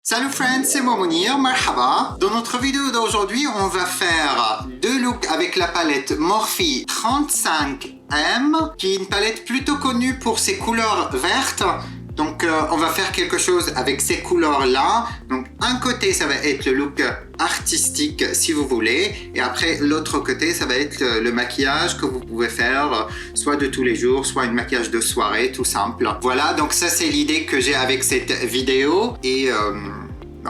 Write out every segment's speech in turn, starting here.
Salut friends, c'est moi Mounir, marhaba. Dans notre vidéo d'aujourd'hui, on va faire deux looks avec la palette Morphe 35M, qui est une palette plutôt connue pour ses couleurs vertes. Donc on va faire quelque chose avec ces couleurs-là. Donc un côté, ça va être le look artistique si vous voulez. Et après, l'autre côté, ça va être le maquillage que vous pouvez faire soit de tous les jours, soit un maquillage de soirée, tout simple. Voilà, donc ça c'est l'idée que j'ai avec cette vidéo. Et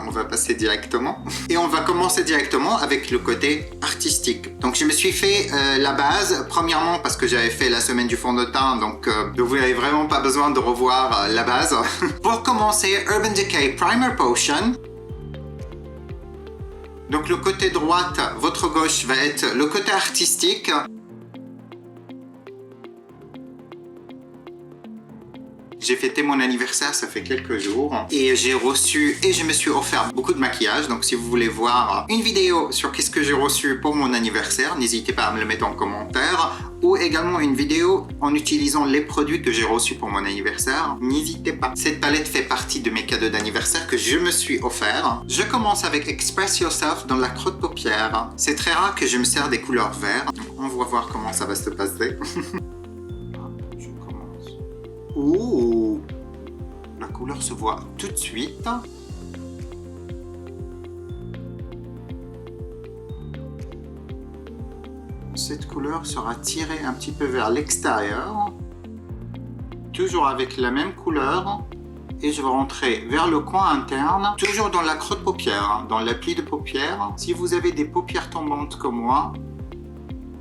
on va passer directement. Et on va commencer directement avec le côté artistique. Donc je me suis fait la base, premièrement parce que j'avais fait la semaine du fond de teint, donc vous n'avez vraiment pas besoin de revoir la base. Pour commencer, Urban Decay Primer Potion. Donc le côté droite, votre gauche va être le côté artistique. J'ai fêté mon anniversaire, ça fait quelques jours, et j'ai reçu et je me suis offert beaucoup de maquillage. Donc si vous voulez voir une vidéo sur qu'est-ce que j'ai reçu pour mon anniversaire, n'hésitez pas à me le mettre en commentaire, ou également une vidéo en utilisant les produits que j'ai reçus pour mon anniversaire. N'hésitez pas. Cette palette fait partie de mes cadeaux d'anniversaire que je me suis offert. Je commence avec Express Yourself dans la crotte de paupière. C'est très rare que je me sers des couleurs vertes. Donc on va voir comment ça va se passer. Ouh, la couleur se voit tout de suite. Cette couleur sera tirée un petit peu vers l'extérieur, toujours avec la même couleur, et je vais rentrer vers le coin interne, toujours dans la crotte de paupière, dans l'appui de paupière. Si vous avez des paupières tombantes comme moi,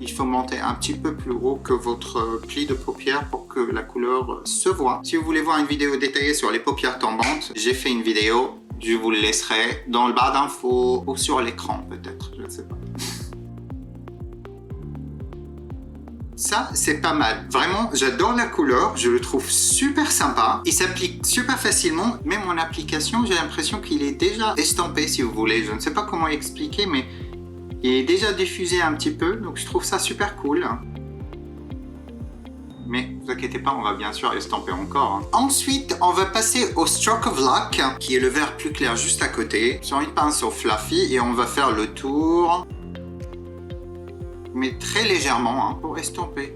il faut monter un petit peu plus haut que votre pli de paupière pour que la couleur se voit. Si vous voulez voir une vidéo détaillée sur les paupières tombantes, j'ai fait une vidéo. Je vous le laisserai dans le barre d'infos ou sur l'écran peut-être, je ne sais pas. Ça, c'est pas mal. Vraiment, j'adore la couleur. Je le trouve super sympa. Il s'applique super facilement. Même en application, j'ai l'impression qu'il est déjà estampé, si vous voulez. Je ne sais pas comment expliquer, mais il est déjà diffusé un petit peu, donc je trouve ça super cool. Mais ne vous inquiétez pas, on va bien sûr estamper encore. Ensuite, on va passer au Stroke of Luck, qui est le vert plus clair juste à côté, sur une pinceau fluffy, et on va faire le tour, mais très légèrement, pour estamper.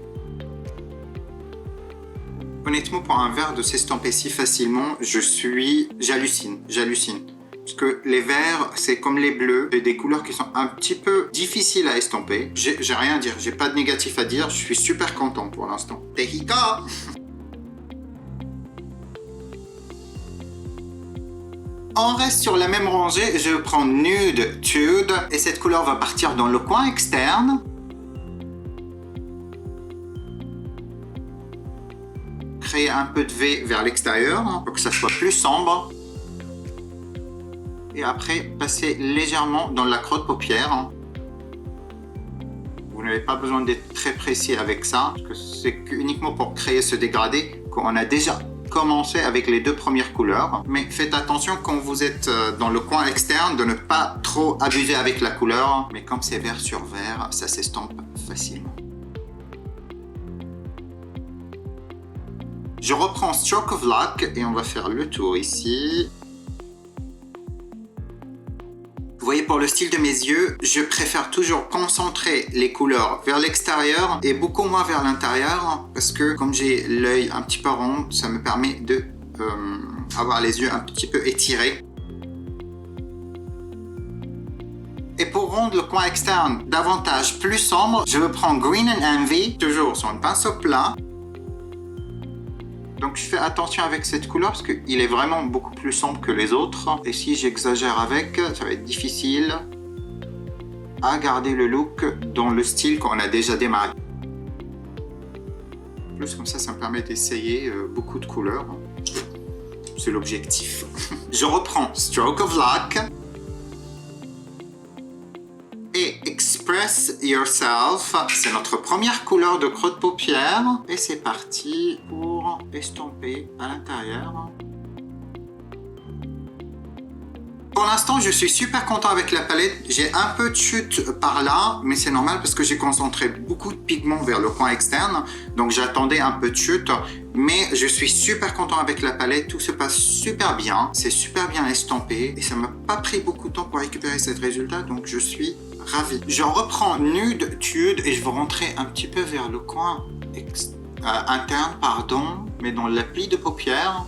Honnêtement, pour un vert de s'estamper si facilement, j'hallucine. Parce que les verts, c'est comme les bleus, c'est des couleurs qui sont un petit peu difficiles à estomper. J'ai rien à dire, j'ai pas de négatif à dire, je suis super content pour l'instant. Tehika! On reste sur la même rangée, je vais prendre Nude Tude, et cette couleur va partir dans le coin externe. Créer un peu de V vers l'extérieur, pour que ça soit plus sombre. Et après, passer légèrement dans la crotte de paupière. Vous n'avez pas besoin d'être très précis avec ça, parce que c'est uniquement pour créer ce dégradé qu'on a déjà commencé avec les deux premières couleurs. Mais faites attention quand vous êtes dans le coin externe de ne pas trop abuser avec la couleur. Mais comme c'est vert sur vert, ça s'estompe facilement. Je reprends Stroke of Luck et on va faire le tour ici. Vous voyez, pour le style de mes yeux, je préfère toujours concentrer les couleurs vers l'extérieur et beaucoup moins vers l'intérieur parce que comme j'ai l'œil un petit peu rond, ça me permet de avoir les yeux un petit peu étirés. Et pour rendre le coin externe davantage plus sombre, je vais prendre Green and Envy, toujours sur un pinceau plat. Donc je fais attention avec cette couleur parce qu'il est vraiment beaucoup plus sombre que les autres. Et si j'exagère avec, ça va être difficile à garder le look dans le style qu'on a déjà démarré. En plus comme ça me permet d'essayer beaucoup de couleurs. C'est l'objectif. Je reprends Stroke of Luck. Et Express Yourself, c'est notre première couleur de crotte de paupière. Et c'est parti pour estomper à l'intérieur. Pour l'instant, je suis super content avec la palette. J'ai un peu de chute par là, mais c'est normal parce que j'ai concentré beaucoup de pigments vers le coin externe. Donc j'attendais un peu de chute, mais je suis super content avec la palette. Tout se passe super bien. C'est super bien estampé et ça m'a pas pris beaucoup de temps pour récupérer ce résultat. Donc je suis ravi. Je reprends Nude Tude et je vais rentrer un petit peu vers le coin interne, pardon, mais dans l'appli de paupières.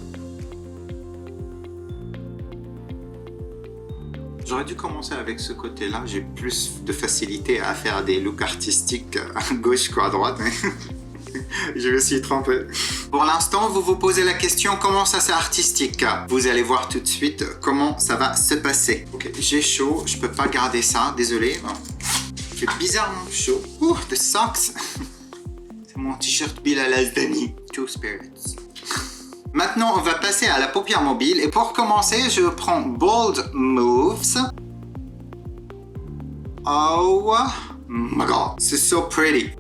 J'aurais dû commencer avec ce côté-là. J'ai plus de facilité à faire des looks artistiques à gauche qu'à droite, mais je me suis trompé. Pour l'instant, vous vous posez la question comment ça c'est artistique. Vous allez voir tout de suite comment ça va se passer. Ok, j'ai chaud, je peux pas garder ça, désolé. Il fait bizarrement chaud. Ouh, the socks. C'est mon t-shirt Bilal Azdani. Two Spirits. Maintenant, on va passer à la paupière mobile. Et pour commencer, je prends Bold Moves. Oh my god, c'est so pretty.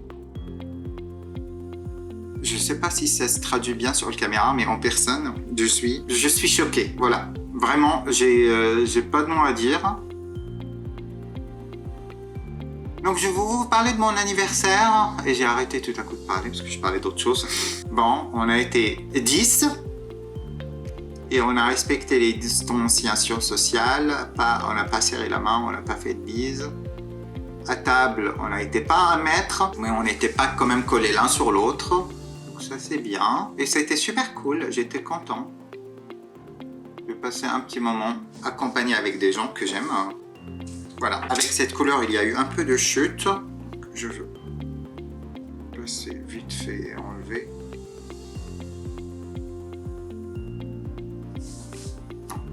Je sais pas si ça se traduit bien sur la caméra, mais en personne, je suis choqué. Voilà, vraiment, j'ai pas de nom à dire. Donc je vais vous parler de mon anniversaire et j'ai arrêté tout à coup de parler parce que je parlais d'autre chose. Bon, on a été 10 et on a respecté les distanciations sociales. On n'a pas serré la main, on n'a pas fait de bise. À table, on n'a été pas à 1 mètre, mais on n'était pas quand même collés l'un sur l'autre. Donc ça c'est bien. Et ça a été super cool, j'étais content. Je vais passer un petit moment accompagné avec des gens que j'aime. Voilà, avec cette couleur, il y a eu un peu de chute. Je veux passer vite fait et enlever.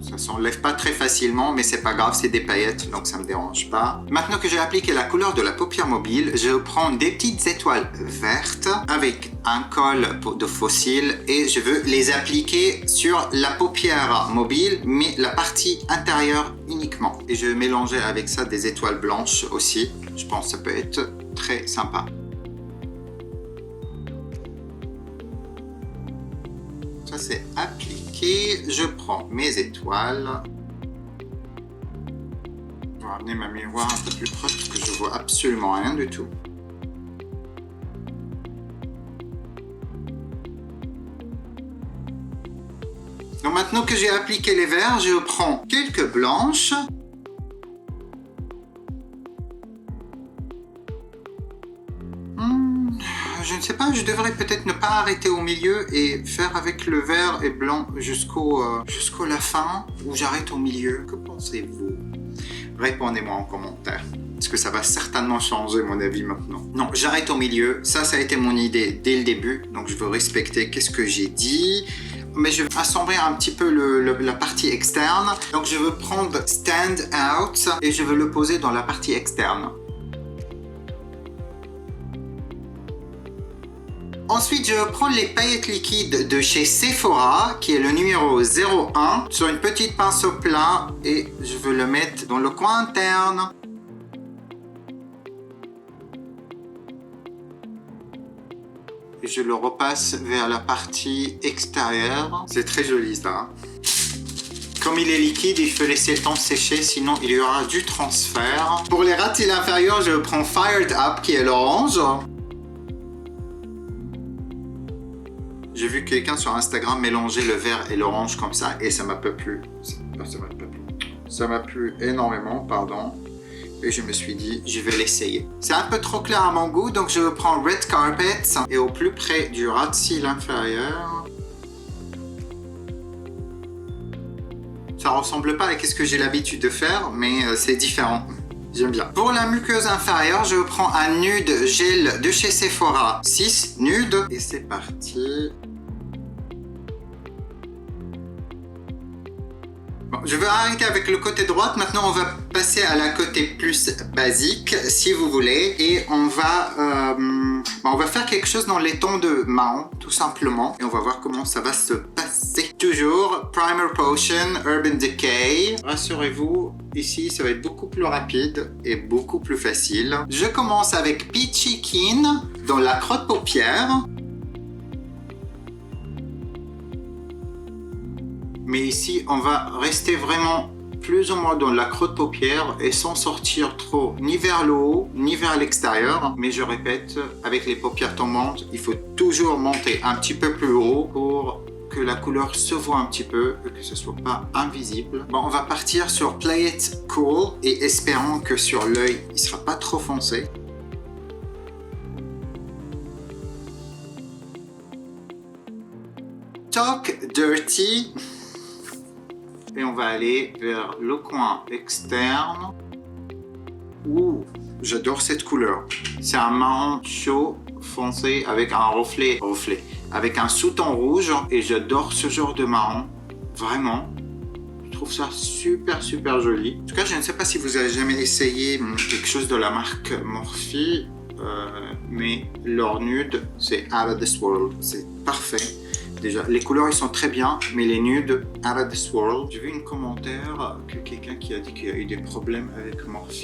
Ça s'enlève pas très facilement, mais c'est pas grave, c'est des paillettes, donc ça me dérange pas. Maintenant que j'ai appliqué la couleur de la paupière mobile, je prends des petites étoiles vertes avec un col de fossile et je veux les appliquer sur la paupière mobile, mais la partie intérieure uniquement. Et je vais mélanger avec ça des étoiles blanches aussi. Je pense que ça peut être très sympa. Ça c'est appliqué. Je prends mes étoiles. Je vais ramener ma miroir un peu plus proche parce que je vois absolument rien du tout. Donc maintenant que j'ai appliqué les verts, je prends quelques blanches. Je ne sais pas, je devrais peut-être ne pas arrêter au milieu et faire avec le vert et blanc jusqu'à la fin, ou j'arrête au milieu. Que pensez-vous? Répondez-moi en commentaire. Parce que ça va certainement changer mon avis maintenant. Non, j'arrête au milieu. Ça a été mon idée dès le début. Donc je veux respecter qu'est-ce que j'ai dit. Mais je vais assembler un petit peu la partie externe. Donc je veux prendre Stand Out et je veux le poser dans la partie externe. Ensuite, je vais prendre les paillettes liquides de chez Sephora, qui est le numéro 01, sur une petite pinceau plat et je veux le mettre dans le coin interne. Et je le repasse vers la partie extérieure. C'est très joli ça. Comme il est liquide, il faut laisser le temps sécher, sinon il y aura du transfert. Pour les ratiles inférieurs, je prends Fired Up, qui est l'orange. J'ai vu quelqu'un sur Instagram mélanger le vert et l'orange comme ça et ça m'a pas plu. Ça m'a plu énormément, pardon. Et je me suis dit, je vais l'essayer. C'est un peu trop clair à mon goût, donc je prends Red Carpet et au plus près du ras de cils inférieur. Ça ressemble pas à ce que j'ai l'habitude de faire, mais c'est différent. J'aime bien. Pour la muqueuse inférieure, je prends un nude gel de chez Sephora 6 nude. Et c'est parti. Bon, je vais arrêter avec le côté droit. Maintenant, on va passer à la côté plus basique, si vous voulez. Et on va faire quelque chose dans les tons de marron, tout simplement. Et on va voir comment ça va se passer. Toujours Primer Potion Urban Decay. Rassurez-vous, ici, ça va être beaucoup plus rapide et beaucoup plus facile. Je commence avec Peachy Keen dans la crotte paupière. Mais ici, on va rester vraiment plus ou moins dans la creux de paupière et sans sortir trop ni vers le haut ni vers l'extérieur. Mais je répète, avec les paupières tombantes, il faut toujours monter un petit peu plus haut pour que la couleur se voit un petit peu et que ce soit pas invisible. Bon, on va partir sur Play It Cool et espérons que sur l'œil, il sera pas trop foncé. Talk Dirty. Et on va aller vers le coin externe. Ouh, j'adore cette couleur. C'est un marron chaud, foncé, avec un reflet, avec un sous-ton rouge. Et j'adore ce genre de marron. Vraiment. Je trouve ça super joli. En tout cas, je ne sais pas si vous avez jamais essayé quelque chose de la marque Morphe. Mais leur nude, c'est out of this world. C'est parfait. Déjà, les couleurs ils sont très bien, mais les nudes, out of this world. J'ai vu un commentaire que quelqu'un qui a dit qu'il y a eu des problèmes avec Morphe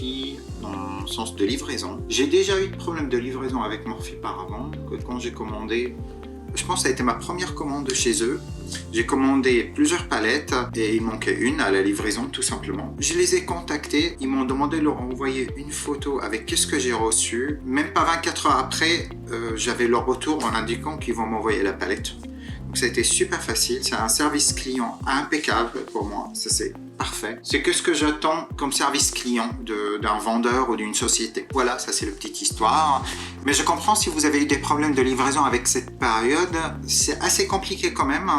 dans le sens de livraison. J'ai déjà eu des problèmes de livraison avec Morphe par avant, quand j'ai commandé. Je pense que ça a été ma première commande de chez eux. J'ai commandé plusieurs palettes et il manquait une à la livraison tout simplement. Je les ai contactés, ils m'ont demandé de leur envoyer une photo avec qu'est-ce que j'ai reçu. Même pas 24 heures après, j'avais leur retour en indiquant qu'ils vont m'envoyer la palette. Donc ça a été super facile, c'est un service client impeccable pour moi, ça c'est parfait. C'est que ce que j'attends comme service client d'un vendeur ou d'une société. Voilà, ça c'est le petite histoire. Mais je comprends si vous avez eu des problèmes de livraison avec cette période, c'est assez compliqué quand même.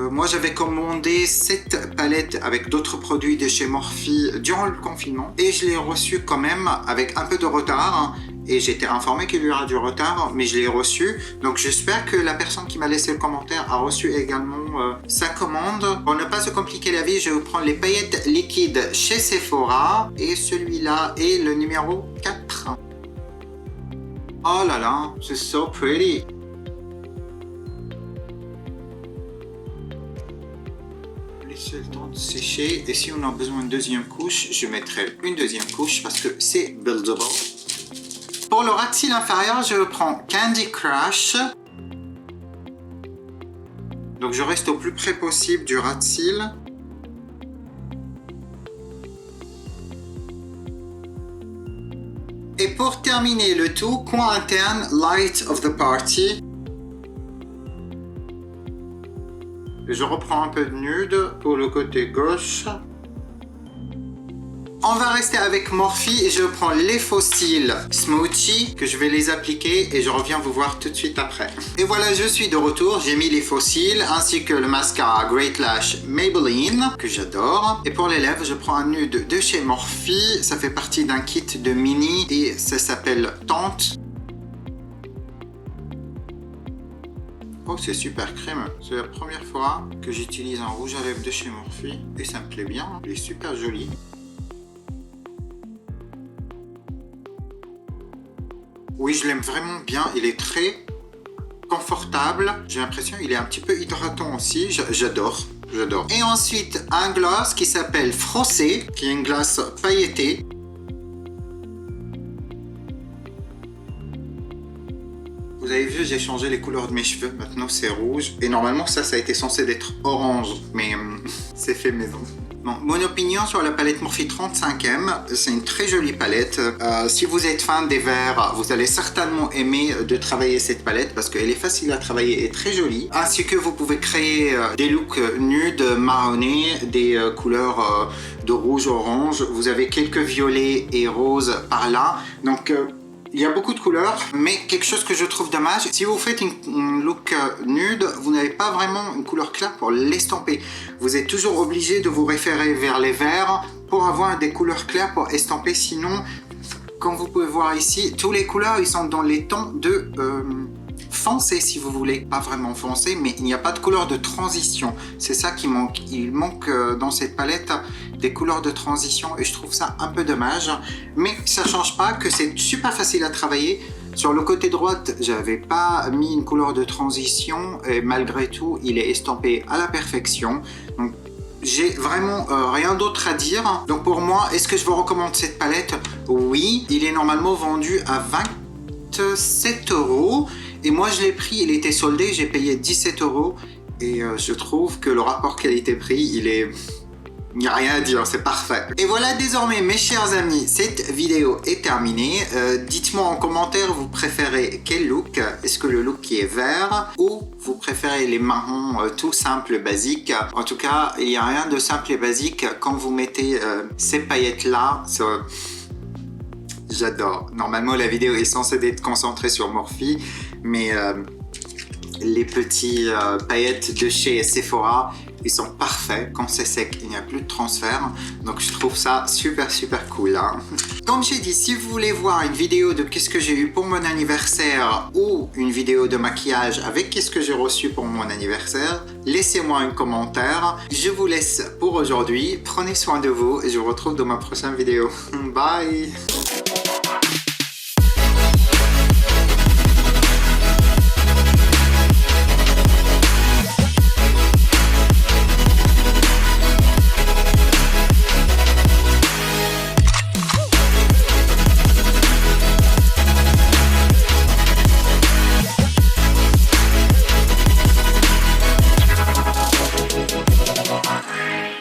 Moi j'avais commandé cette palette avec d'autres produits de chez Morphe durant le confinement et je l'ai reçu quand même avec un peu de retard. Et j'étais informé qu'il y aura du retard, mais je l'ai reçu. Donc j'espère que la personne qui m'a laissé le commentaire a reçu également sa commande. Pour ne pas se compliquer la vie, je vais prendre les paillettes liquides chez Sephora. Et celui-là est le numéro 4. Oh là là, c'est so pretty. Laissez le temps de sécher. Et si on a besoin d'une deuxième couche, je mettrai une deuxième couche parce que c'est buildable. Pour le ras de cils inférieur, je prends Candy Crush. Donc je reste au plus près possible du ras de cils. Et pour terminer le tout, coin interne Light of the Party. Et je reprends un peu de nude pour le côté gauche. On va rester avec Morphe et je prends les faux cils Smoothie que je vais les appliquer et je reviens vous voir tout de suite après. Et voilà, je suis de retour, j'ai mis les faux cils ainsi que le mascara Great Lash Maybelline que j'adore. Et pour les lèvres, je prends un nude de chez Morphe, ça fait partie d'un kit de mini et ça s'appelle Tante. Oh, c'est super crémeux. C'est la première fois que j'utilise un rouge à lèvres de chez Morphe et ça me plaît bien, il est super joli. Oui, je l'aime vraiment bien, il est très confortable. J'ai l'impression qu'il est un petit peu hydratant aussi, j'adore. Et ensuite, un gloss qui s'appelle Frossé, qui est une glace pailletée. Vous avez vu, j'ai changé les couleurs de mes cheveux, maintenant c'est rouge. Et normalement ça a été censé d'être orange, mais c'est fait maison. Bon, mon opinion sur la palette Morphe 35M, c'est une très jolie palette. Si vous êtes fan des verts, vous allez certainement aimer de travailler cette palette parce qu'elle est facile à travailler et très jolie. Ainsi que vous pouvez créer des looks nudes, marronnés, des couleurs de rouge-orange. Vous avez quelques violets et roses par là. Donc, il y a beaucoup de couleurs, mais quelque chose que je trouve dommage, si vous faites une look nude, vous n'avez pas vraiment une couleur claire pour l'estamper. Vous êtes toujours obligé de vous référer vers les verts pour avoir des couleurs claires pour estamper. Sinon, comme vous pouvez voir ici, toutes les couleurs ils sont dans les tons de foncé si vous voulez. Pas vraiment foncé, mais il n'y a pas de couleur de transition. C'est ça qui manque. Il manque dans cette palette des couleurs de transition et je trouve ça un peu dommage. Mais ça change pas que c'est super facile à travailler. Sur le côté droite, j'avais pas mis une couleur de transition et malgré tout, il est estampé à la perfection. Donc, j'ai vraiment rien d'autre à dire. Donc pour moi, est-ce que je vous recommande cette palette? Oui, il est normalement vendu à 27 €. Et moi, je l'ai pris, il était soldé, j'ai payé 17 € et je trouve que le rapport qualité-prix, il est Il n'y a rien à dire, c'est parfait. Et voilà, désormais, mes chers amis, cette vidéo est terminée. Dites-moi en commentaire, vous préférez quel look? Est-ce que le look qui est vert ou vous préférez les marrons tout simples, basiques? En tout cas, il n'y a rien de simple et basique quand vous mettez ces paillettes-là. J'adore. Normalement, la vidéo est censée être concentrée sur Morphe, mais les petits paillettes de chez Sephora, ils sont parfaits. Quand c'est sec, il n'y a plus de transfert. Donc, je trouve ça super, super cool. Hein. Comme j'ai dit, si vous voulez voir une vidéo de qu'est-ce que j'ai eu pour mon anniversaire ou une vidéo de maquillage avec qu'est-ce que j'ai reçu pour mon anniversaire, laissez-moi un commentaire. Je vous laisse pour aujourd'hui. Prenez soin de vous et je vous retrouve dans ma prochaine vidéo. Bye!